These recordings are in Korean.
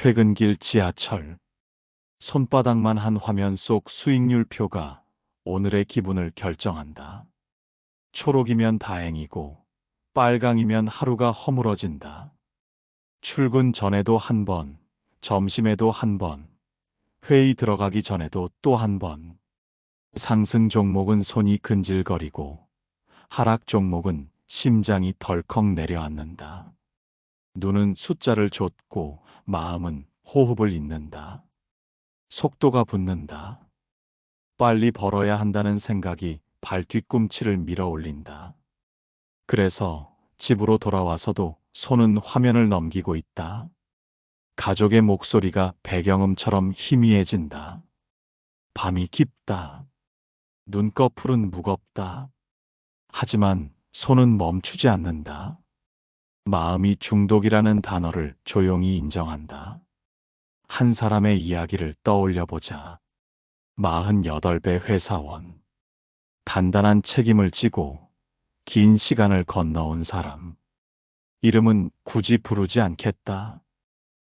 퇴근길 지하철. 손바닥만 한 화면 속 수익률표가 오늘의 기분을 결정한다. 초록이면 다행이고 빨강이면 하루가 허물어진다. 출근 전에도 한 번, 점심에도 한 번, 회의 들어가기 전에도 또 한 번. 상승 종목은 손이 근질거리고 하락 종목은 심장이 덜컥 내려앉는다. 눈은 숫자를 좇고 마음은 호흡을 잇는다. 속도가 붙는다. 빨리 벌어야 한다는 생각이 발 뒤꿈치를 밀어 올린다. 그래서 집으로 돌아와서도 손은 화면을 넘기고 있다. 가족의 목소리가 배경음처럼 희미해진다. 밤이 깊다. 눈꺼풀은 무겁다. 하지만 손은 멈추지 않는다. 마음이 중독이라는 단어를 조용히 인정한다. 한 사람의 이야기를 떠올려 보자. 48배 회사원. 단단한 책임을 지고 긴 시간을 건너온 사람. 이름은 굳이 부르지 않겠다.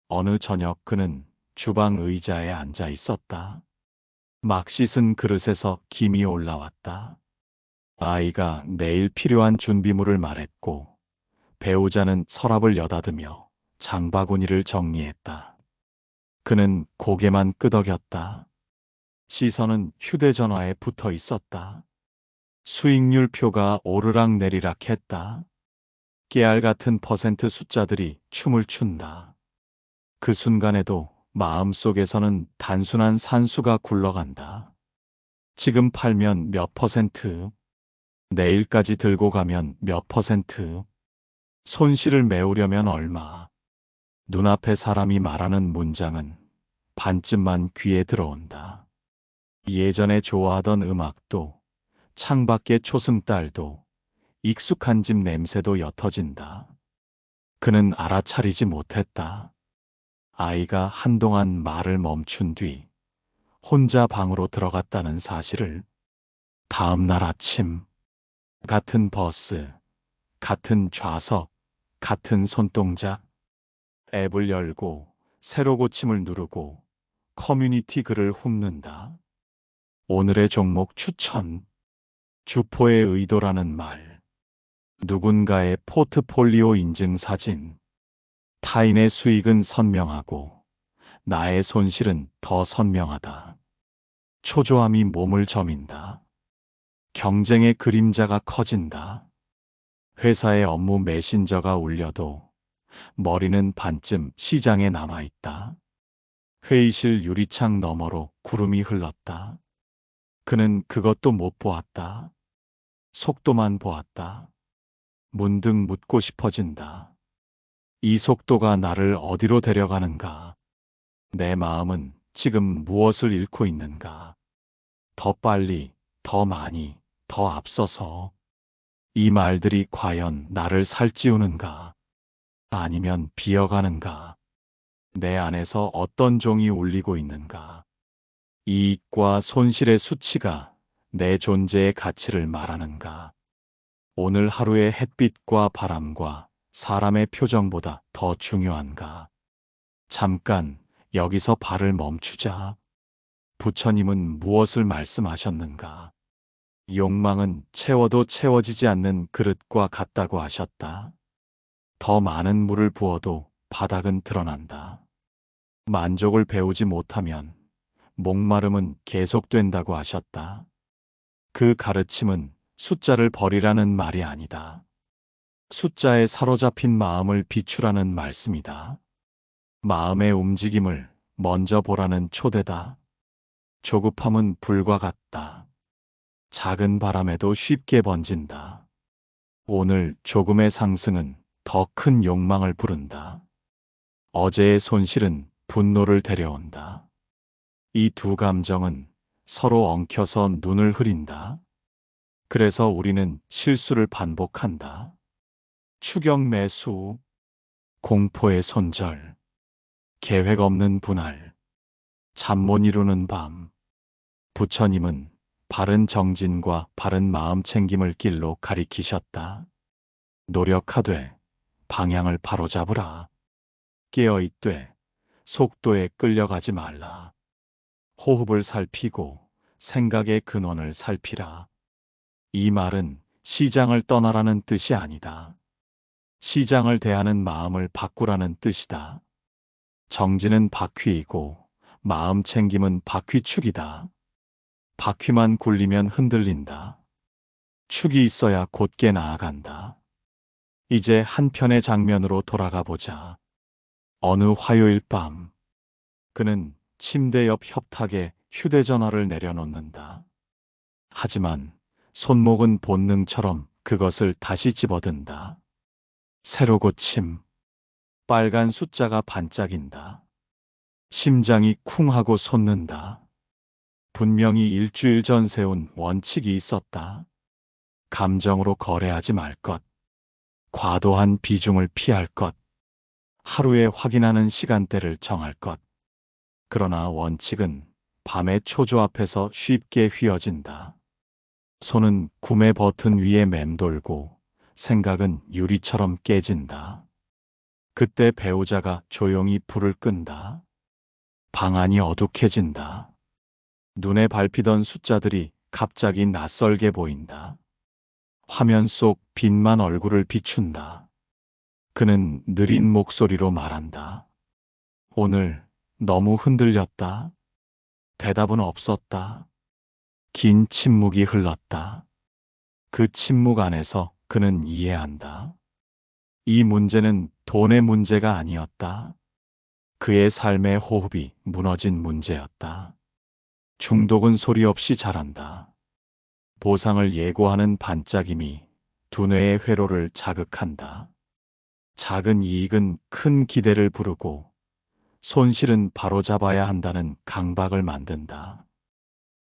어느 저녁 그는 주방 의자에 앉아 있었다. 막 씻은 그릇에서 김이 올라왔다. 아이가 내일 필요한 준비물을 말했고 배우자는 서랍을 여닫으며 장바구니를 정리했다. 그는 고개만 끄덕였다. 시선은 휴대전화에 붙어 있었다. 수익률 표가 오르락내리락 했다. 깨알 같은 퍼센트 숫자들이 춤을 춘다. 그 순간에도 마음속에서는 단순한 산수가 굴러간다. 지금 팔면 몇 퍼센트, 내일까지 들고 가면 몇 퍼센트, 손실을 메우려면 얼마. 눈앞에 사람이 말하는 문장은 반쯤만 귀에 들어온다. 예전에 좋아하던 음악도, 창밖의 초승달도, 익숙한 집 냄새도 옅어진다. 그는 알아차리지 못했다. 아이가 한동안 말을 멈춘 뒤 혼자 방으로 들어갔다는 사실을. 다음 날 아침, 같은 버스, 같은 좌석, 같은 손동작. 앱을 열고 세로 고침을 누르고 커뮤니티 글을 훑는다. 오늘의 종목 추천, 주포의 의도라는 말, 누군가의 포트폴리오 인증 사진. 타인의 수익은 선명하고 나의 손실은 더 선명하다. 초조함이 몸을 저민다. 경쟁의 그림자가 커진다. 회사의 업무 메신저가 울려도 머리는 반쯤 시장에 남아있다. 회의실 유리창 너머로 구름이 흘렀다. 그는 그것도 못 보았다. 속도만 보았다. 문득 묻고 싶어진다. 이 속도가 나를 어디로 데려가는가? 내 마음은 지금 무엇을 잃고 있는가? 더 빨리, 더 많이, 더 앞서서. 이 말들이 과연 나를 살찌우는가? 아니면 비어가는가? 내 안에서 어떤 종이 울리고 있는가? 이익과 손실의 수치가 내 존재의 가치를 말하는가? 오늘 하루의 햇빛과 바람과 사람의 표정보다 더 중요한가? 잠깐 여기서 발을 멈추자. 부처님은 무엇을 말씀하셨는가? 욕망은 채워도 채워지지 않는 그릇과 같다고 하셨다. 더 많은 물을 부어도 바닥은 드러난다. 만족을 배우지 못하면 목마름은 계속된다고 하셨다. 그 가르침은 숫자를 버리라는 말이 아니다. 숫자에 사로잡힌 마음을 비추라는 말씀이다. 마음의 움직임을 먼저 보라는 초대다. 조급함은 불과 같다. 작은 바람에도 쉽게 번진다. 오늘 조금의 상승은 더 큰 욕망을 부른다. 어제의 손실은 분노를 데려온다. 이 두 감정은 서로 엉켜서 눈을 흐린다. 그래서 우리는 실수를 반복한다. 추격 매수, 공포의 손절, 계획 없는 분할, 잠 못 이루는 밤. 부처님은 바른 정진과 바른 마음 챙김을 길로 가리키셨다. 노력하되 방향을 바로잡으라. 깨어있되 속도에 끌려가지 말라. 호흡을 살피고 생각의 근원을 살피라. 이 말은 시장을 떠나라는 뜻이 아니다. 시장을 대하는 마음을 바꾸라는 뜻이다. 정지는 바퀴이고 마음 챙김은 바퀴축이다. 바퀴만 굴리면 흔들린다. 축이 있어야 곧게 나아간다. 이제 한편의 장면으로 돌아가 보자. 어느 화요일 밤, 그는 침대 옆 협탁에 휴대전화를 내려놓는다. 하지만 손목은 본능처럼 그것을 다시 집어든다. 새로 고침, 빨간 숫자가 반짝인다. 심장이 쿵 하고 솟는다. 분명히 일주일 전 세운 원칙이 있었다. 감정으로 거래하지 말 것, 과도한 비중을 피할 것, 하루에 확인하는 시간대를 정할 것. 그러나 원칙은 밤의 초조 앞에서 쉽게 휘어진다. 손은 구매 버튼 위에 맴돌고 생각은 유리처럼 깨진다. 그때 배우자가 조용히 불을 끈다. 방안이 어둑해진다. 눈에 밟히던 숫자들이 갑자기 낯설게 보인다. 화면 속 빛만 얼굴을 비춘다. 그는 느린 목소리로 말한다. 오늘 너무 흔들렸다. 대답은 없었다. 긴 침묵이 흘렀다. 그 침묵 안에서 그는 이해한다. 이 문제는 돈의 문제가 아니었다. 그의 삶의 호흡이 무너진 문제였다. 중독은 소리 없이 자란다. 보상을 예고하는 반짝임이 두뇌의 회로를 자극한다. 작은 이익은 큰 기대를 부르고 손실은 바로잡아야 한다는 강박을 만든다.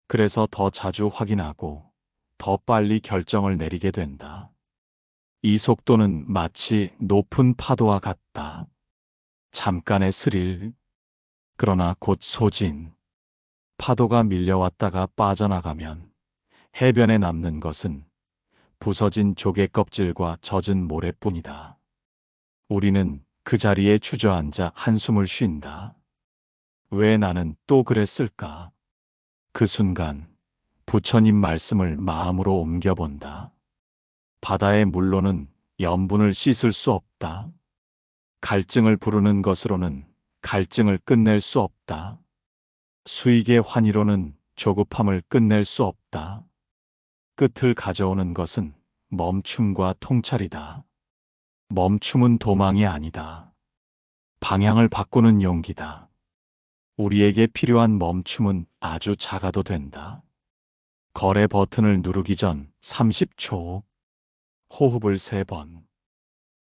그래서 더 자주 확인하고 더 빨리 결정을 내리게 된다. 이 속도는 마치 높은 파도와 같다. 잠깐의 스릴, 그러나 곧 소진. 파도가 밀려왔다가 빠져나가면 해변에 남는 것은 부서진 조개 껍질과 젖은 모래뿐이다. 우리는 그 자리에 주저앉아 한숨을 쉰다. 왜 나는 또 그랬을까? 그 순간 부처님 말씀을 마음으로 옮겨본다. 바다의 물로는 염분을 씻을 수 없다. 갈증을 부르는 것으로는 갈증을 끝낼 수 없다. 수익의 환희로는 조급함을 끝낼 수 없다. 끝을 가져오는 것은 멈춤과 통찰이다. 멈춤은 도망이 아니다. 방향을 바꾸는 용기다. 우리에게 필요한 멈춤은 아주 작아도 된다. 거래 버튼을 누르기 전 30초. 호흡을 3번.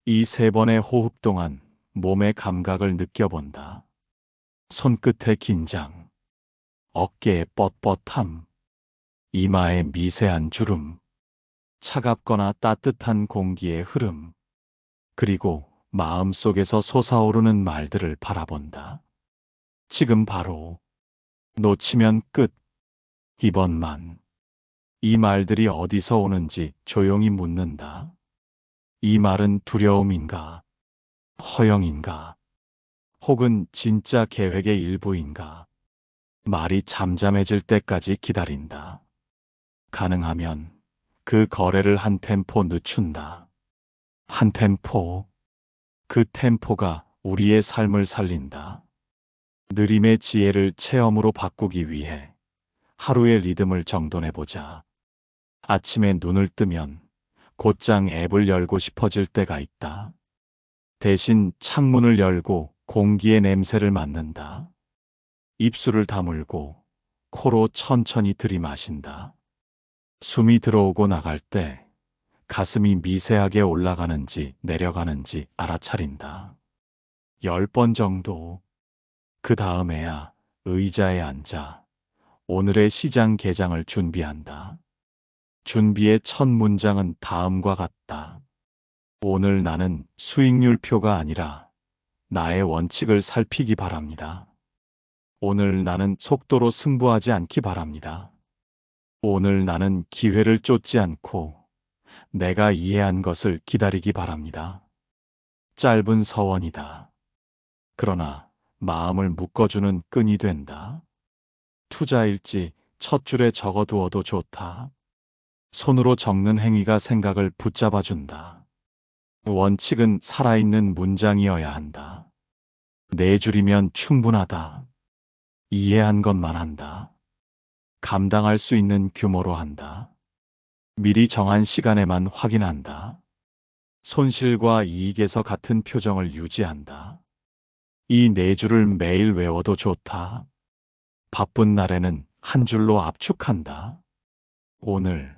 이 3번의 호흡 동안 몸의 감각을 느껴본다. 손끝의 긴장, 어깨의 뻣뻣함, 이마의 미세한 주름, 차갑거나 따뜻한 공기의 흐름, 그리고 마음속에서 솟아오르는 말들을 바라본다. 지금 바로, 놓치면 끝, 이번만. 이 말들이 어디서 오는지 조용히 묻는다. 이 말은 두려움인가? 허영인가? 혹은 진짜 계획의 일부인가? 말이 잠잠해질 때까지 기다린다. 가능하면 그 거래를 한 템포 늦춘다. 한 템포. 그 템포가 우리의 삶을 살린다. 느림의 지혜를 체험으로 바꾸기 위해 하루의 리듬을 정돈해보자. 아침에 눈을 뜨면 곧장 앱을 열고 싶어질 때가 있다. 대신 창문을 열고 공기의 냄새를 맡는다. 입술을 다물고 코로 천천히 들이마신다. 숨이 들어오고 나갈 때 가슴이 미세하게 올라가는지 내려가는지 알아차린다. 10번 정도. 그 다음에야 의자에 앉아 오늘의 시장 개장을 준비한다. 준비의 첫 문장은 다음과 같다. 오늘 나는 수익률표가 아니라 나의 원칙을 살피기 바랍니다. 오늘 나는 속도로 승부하지 않기 바랍니다. 오늘 나는 기회를 쫓지 않고 내가 이해한 것을 기다리기 바랍니다. 짧은 서원이다. 그러나 마음을 묶어주는 끈이 된다. 투자일지 첫 줄에 적어두어도 좋다. 손으로 적는 행위가 생각을 붙잡아준다. 원칙은 살아있는 문장이어야 한다. 네 줄이면 충분하다. 이해한 것만 한다. 감당할 수 있는 규모로 한다. 미리 정한 시간에만 확인한다. 손실과 이익에서 같은 표정을 유지한다. 이 네 줄을 매일 외워도 좋다. 바쁜 날에는 한 줄로 압축한다. 오늘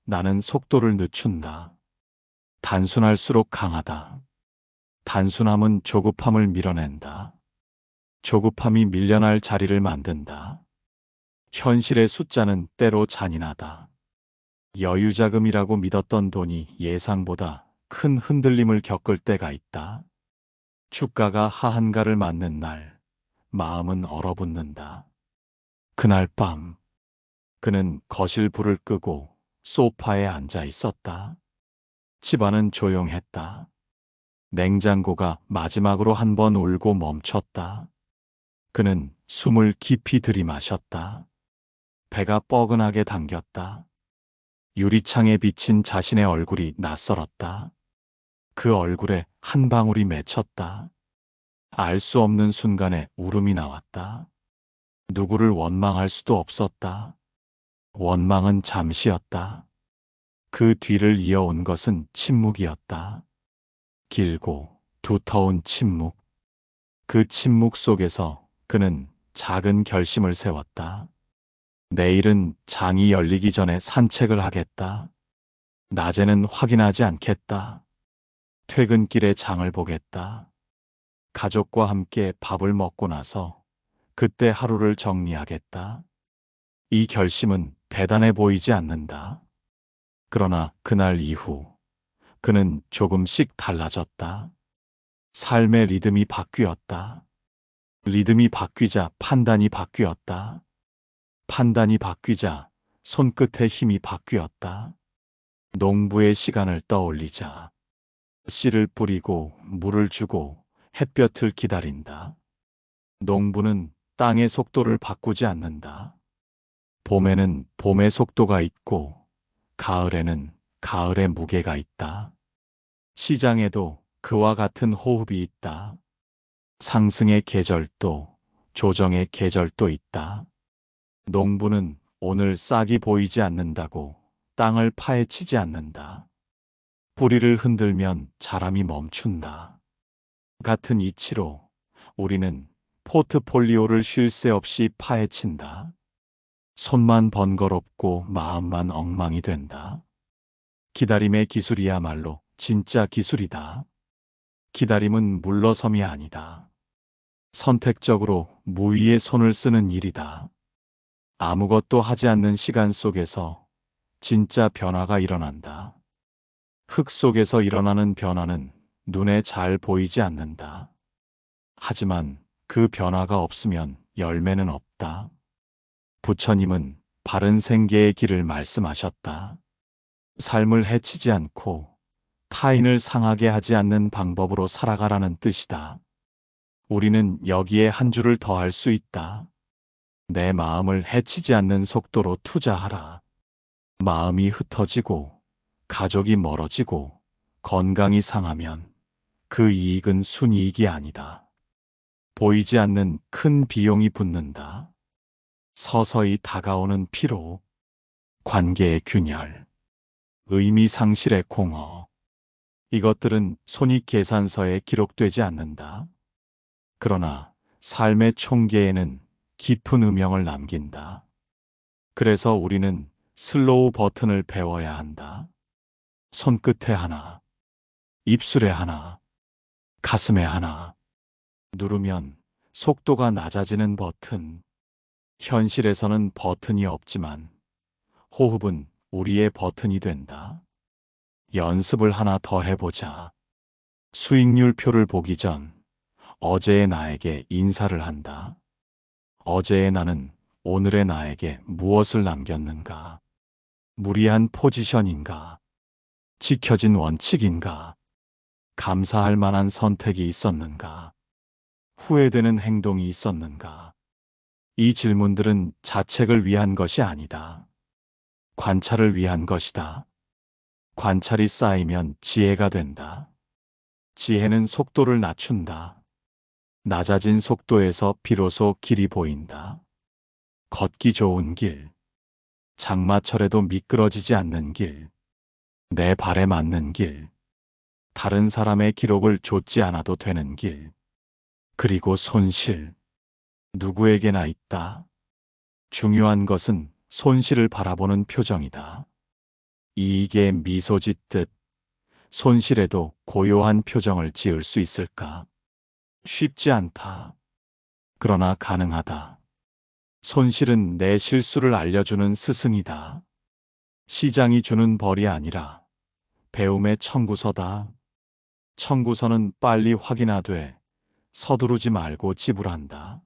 나는 속도를 늦춘다. 단순할수록 강하다. 단순함은 조급함을 밀어낸다. 조급함이 밀려날 자리를 만든다. 현실의 숫자는 때로 잔인하다. 여유자금이라고 믿었던 돈이 예상보다 큰 흔들림을 겪을 때가 있다. 주가가 하한가를 맞는 날, 마음은 얼어붙는다. 그날 밤, 그는 거실 불을 끄고 소파에 앉아 있었다. 집안은 조용했다. 냉장고가 마지막으로 한 번 울고 멈췄다. 그는 숨을 깊이 들이마셨다. 배가 뻐근하게 당겼다. 유리창에 비친 자신의 얼굴이 낯설었다. 그 얼굴에 한 방울이 맺혔다. 알 수 없는 순간에 울음이 나왔다. 누구를 원망할 수도 없었다. 원망은 잠시였다. 그 뒤를 이어온 것은 침묵이었다. 길고 두터운 침묵. 그 침묵 속에서 그는 작은 결심을 세웠다. 내일은 장이 열리기 전에 산책을 하겠다. 낮에는 확인하지 않겠다. 퇴근길에 장을 보겠다. 가족과 함께 밥을 먹고 나서 그때 하루를 정리하겠다. 이 결심은 대단해 보이지 않는다. 그러나 그날 이후 그는 조금씩 달라졌다. 삶의 리듬이 바뀌었다. 리듬이 바뀌자 판단이 바뀌었다. 판단이 바뀌자 손끝의 힘이 바뀌었다. 농부의 시간을 떠올리자 씨를 뿌리고 물을 주고 햇볕을 기다린다. 농부는 땅의 속도를 바꾸지 않는다. 봄에는 봄의 속도가 있고 가을에는 가을의 무게가 있다. 시장에도 그와 같은 호흡이 있다. 상승의 계절도 조정의 계절도 있다. 농부는 오늘 싹이 보이지 않는다고 땅을 파헤치지 않는다. 뿌리를 흔들면 자람이 멈춘다. 같은 이치로 우리는 포트폴리오를 쉴 새 없이 파헤친다. 손만 번거롭고 마음만 엉망이 된다. 기다림의 기술이야말로 진짜 기술이다. 기다림은 물러섬이 아니다. 선택적으로 무위에 손을 쓰는 일이다. 아무것도 하지 않는 시간 속에서 진짜 변화가 일어난다. 흙 속에서 일어나는 변화는 눈에 잘 보이지 않는다. 하지만 그 변화가 없으면 열매는 없다. 부처님은 바른 생계의 길을 말씀하셨다. 삶을 해치지 않고 타인을 상하게 하지 않는 방법으로 살아가라는 뜻이다. 우리는 여기에 한 줄을 더할 수 있다. 내 마음을 해치지 않는 속도로 투자하라. 마음이 흩어지고 가족이 멀어지고 건강이 상하면 그 이익은 순이익이 아니다. 보이지 않는 큰 비용이 붙는다. 서서히 다가오는 피로, 관계의 균열, 의미 상실의 공허. 이것들은 손익계산서에 기록되지 않는다. 그러나 삶의 총계에는 깊은 음영을 남긴다. 그래서 우리는 슬로우 버튼을 배워야 한다. 손끝에 하나, 입술에 하나, 가슴에 하나. 누르면 속도가 낮아지는 버튼. 현실에서는 버튼이 없지만 호흡은 우리의 버튼이 된다. 연습을 하나 더 해보자. 수익률표를 보기 전 어제의 나에게 인사를 한다. 어제의 나는 오늘의 나에게 무엇을 남겼는가? 무리한 포지션인가? 지켜진 원칙인가? 감사할 만한 선택이 있었는가? 후회되는 행동이 있었는가? 이 질문들은 자책을 위한 것이 아니다. 관찰을 위한 것이다. 관찰이 쌓이면 지혜가 된다. 지혜는 속도를 낮춘다. 낮아진 속도에서 비로소 길이 보인다. 걷기 좋은 길. 장마철에도 미끄러지지 않는 길. 내 발에 맞는 길. 다른 사람의 기록을 좇지 않아도 되는 길. 그리고 손실. 누구에게나 있다. 중요한 것은 손실을 바라보는 표정이다. 이익에 미소 짓듯 손실에도 고요한 표정을 지을 수 있을까? 쉽지 않다. 그러나 가능하다. 손실은 내 실수를 알려주는 스승이다. 시장이 주는 벌이 아니라 배움의 청구서다. 청구서는 빨리 확인하되 서두르지 말고 지불한다.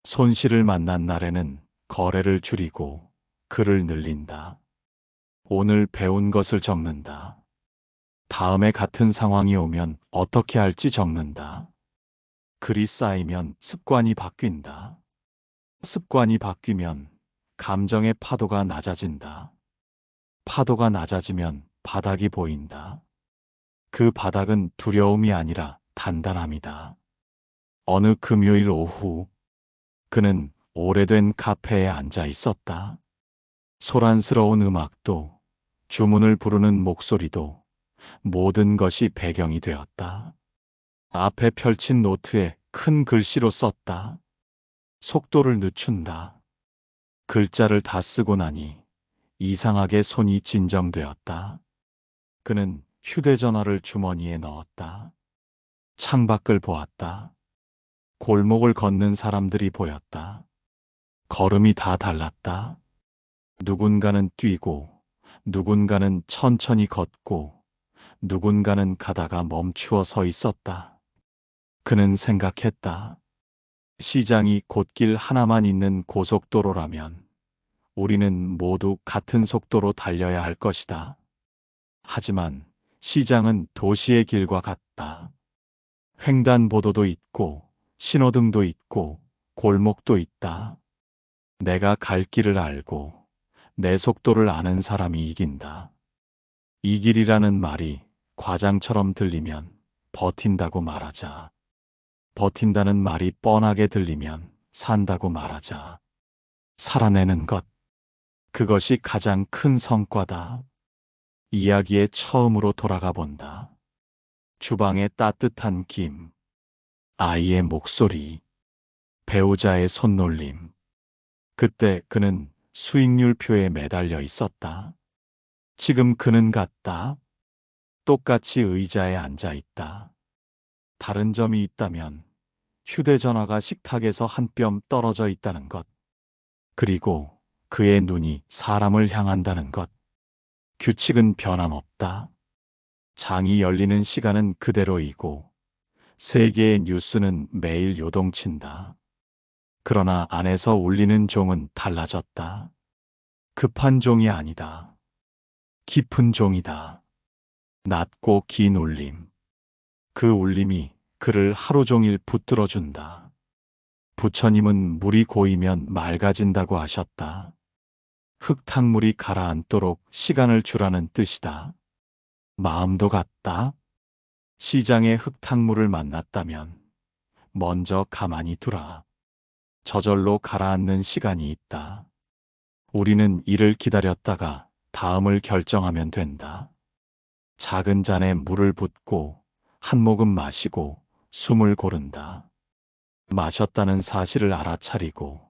손실을 만난 날에는 거래를 줄이고 글을 늘린다. 오늘 배운 것을 적는다. 다음에 같은 상황이 오면 어떻게 할지 적는다. 글이 쌓이면 습관이 바뀐다. 습관이 바뀌면 감정의 파도가 낮아진다. 파도가 낮아지면 바닥이 보인다. 그 바닥은 두려움이 아니라 단단함이다. 어느 금요일 오후 그는 오래된 카페에 앉아 있었다. 소란스러운 음악도 주문을 부르는 목소리도 모든 것이 배경이 되었다. 앞에 펼친 노트에 큰 글씨로 썼다. 속도를 늦춘다. 글자를 다 쓰고 나니 이상하게 손이 진정되었다. 그는 휴대전화를 주머니에 넣었다. 창밖을 보았다. 골목을 걷는 사람들이 보였다. 걸음이 다 달랐다. 누군가는 뛰고, 누군가는 천천히 걷고, 누군가는 가다가 멈추어 서 있었다. 그는 생각했다. 시장이 곧길 하나만 있는 고속도로라면 우리는 모두 같은 속도로 달려야 할 것이다. 하지만 시장은 도시의 길과 같다. 횡단보도도 있고 신호등도 있고 골목도 있다. 내가 갈 길을 알고 내 속도를 아는 사람이 이긴다. 이 길이라는 말이 과장처럼 들리면 버틴다고 말하자. 버틴다는 말이 뻔하게 들리면 산다고 말하자. 살아내는 것, 그것이 가장 큰 성과다. 이야기의 처음으로 돌아가 본다. 주방의 따뜻한 김, 아이의 목소리, 배우자의 손놀림. 그때 그는 수익률표에 매달려 있었다. 지금 그는 같다. 똑같이 의자에 앉아 있다. 다른 점이 있다면 휴대전화가 식탁에서 한 뼘 떨어져 있다는 것. 그리고 그의 눈이 사람을 향한다는 것. 규칙은 변함없다. 장이 열리는 시간은 그대로이고 세계의 뉴스는 매일 요동친다. 그러나 안에서 울리는 종은 달라졌다. 급한 종이 아니다. 깊은 종이다. 낮고 긴 울림. 그 울림이 그를 하루 종일 붙들어준다. 부처님은 물이 고이면 맑아진다고 하셨다. 흙탕물이 가라앉도록 시간을 주라는 뜻이다. 마음도 같다. 시장에 흙탕물을 만났다면 먼저 가만히 두라. 저절로 가라앉는 시간이 있다. 우리는 이를 기다렸다가 다음을 결정하면 된다. 작은 잔에 물을 붓고 한 모금 마시고 숨을 고른다. 마셨다는 사실을 알아차리고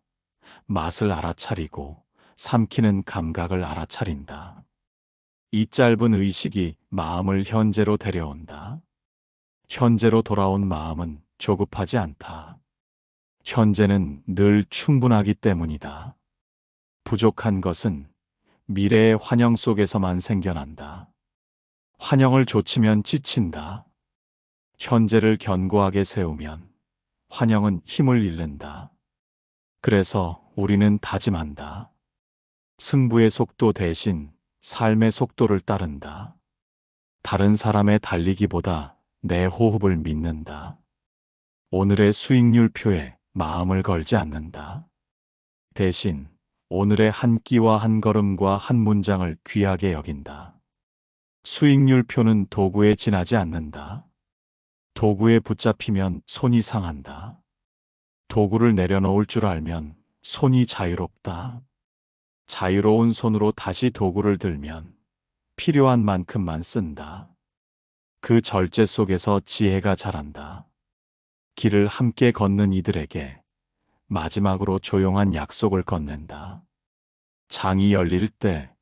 맛을 알아차리고 삼키는 감각을 알아차린다. 이 짧은 의식이 마음을 현재로 데려온다. 현재로 돌아온 마음은 조급하지 않다. 현재는 늘 충분하기 때문이다. 부족한 것은 미래의 환영 속에서만 생겨난다. 환영을 좇으면 지친다. 현재를 견고하게 세우면 환영은 힘을 잃는다. 그래서 우리는 다짐한다. 승부의 속도 대신 삶의 속도를 따른다. 다른 사람의 달리기보다 내 호흡을 믿는다. 오늘의 수익률표에 마음을 걸지 않는다. 대신 오늘의 한 끼와 한 걸음과 한 문장을 귀하게 여긴다. 수익률표는 도구에 지나지 않는다. 도구에 붙잡히면 손이 상한다. 도구를 내려놓을 줄 알면 손이 자유롭다. 자유로운 손으로 다시 도구를 들면 필요한 만큼만 쓴다. 그 절제 속에서 지혜가 자란다. 길을 함께 걷는 이들에게 마지막으로 조용한 약속을 건넨다. 장이 열릴 때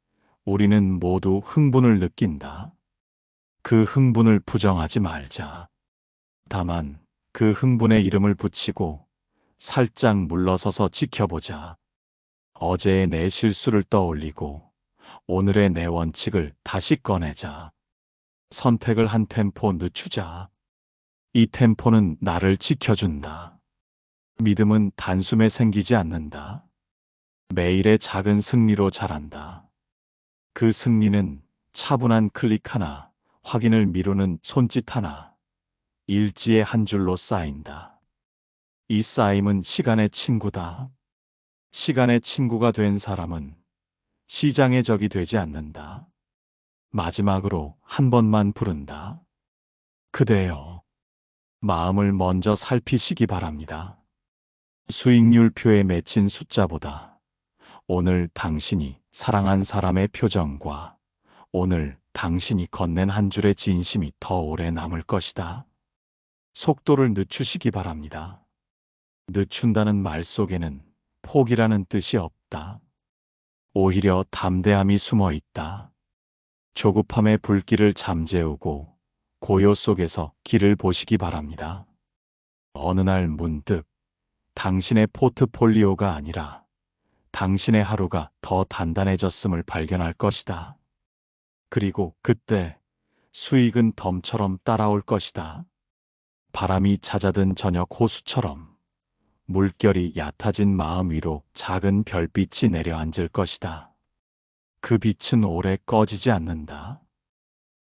우리는 모두 흥분을 느낀다. 그 흥분을 부정하지 말자. 다만 그 흥분에 이름을 붙이고 살짝 물러서서 지켜보자. 어제의 내 실수를 떠올리고 오늘의 내 원칙을 다시 꺼내자. 선택을 한 템포 늦추자. 이 템포는 나를 지켜준다. 믿음은 단숨에 생기지 않는다. 매일의 작은 승리로 자란다. 그 승리는 차분한 클릭 하나, 확인을 미루는 손짓 하나, 일지의 한 줄로 쌓인다. 이 쌓임은 시간의 친구다. 시간의 친구가 된 사람은 시장의 적이 되지 않는다. 마지막으로 한 번만 부른다. 그대여. 마음을 먼저 살피시기 바랍니다. 수익률표에 맺힌 숫자보다 오늘 당신이 사랑한 사람의 표정과 오늘 당신이 건넨 한 줄의 진심이 더 오래 남을 것이다. 속도를 늦추시기 바랍니다. 늦춘다는 말 속에는 포기라는 뜻이 없다. 오히려 담대함이 숨어 있다. 조급함의 불길을 잠재우고 고요 속에서 길을 보시기 바랍니다. 어느 날 문득 당신의 포트폴리오가 아니라 당신의 하루가 더 단단해졌음을 발견할 것이다. 그리고 그때 수익은 덤처럼 따라올 것이다. 바람이 잦아든 저녁 호수처럼 물결이 얕아진 마음 위로 작은 별빛이 내려앉을 것이다. 그 빛은 오래 꺼지지 않는다.